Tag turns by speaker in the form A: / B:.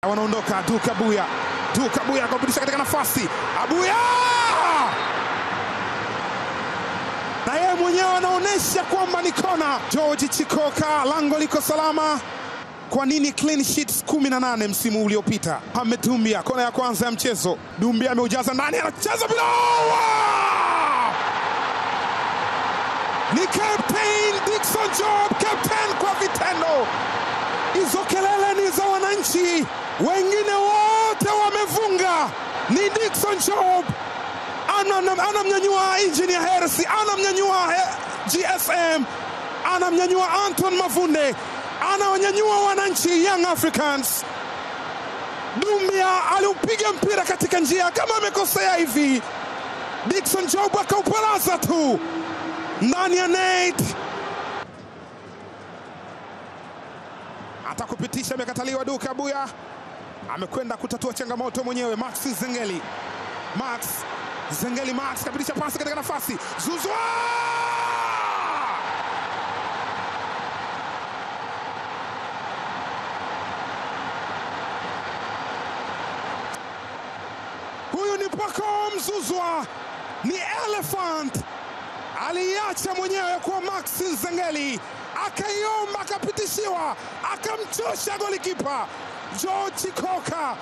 A: Wanaondoka Duke Abuya kupitisha katika nafasi. Abuya! Na yeye mwenyewe anaonesha kwamba ni kona. George Chikoka, lango liko salama. Kwa nini clean sheets 18 msimu uliopita? Ahmed Doumbia, kona ya kwanza ya mchezo. Doumbia ameujaza ndani, anacheza bila. Ni Captain Dickson Job, captain kwa vitendo. Hizo kelele ni za wananchi, wengine wote wamevunga. Ni Dickson Job anamnyanyua Engineer Hersi, anamnyanyua GSM, anamnyanyua Anton Mavunde, anawanyanyua wananchi Young Africans. Doumbia aliupiga mpira katika njia kama amekosea hivi. Dickson Job akauparaza tu ndani ya net. Atakupitisha, amekataliwa. Duke Abuya amekwenda kutatua changamoto mwenyewe. Max Zengeli kapitisha pasi katika nafasi. Zuzwa! Huyu ni Pacome Zouzoua, ni elephant. Aliacha mwenyewe kwa Max Zengeli, akaiomba, akapitishiwa, akamchosha golikipa George Chikoka.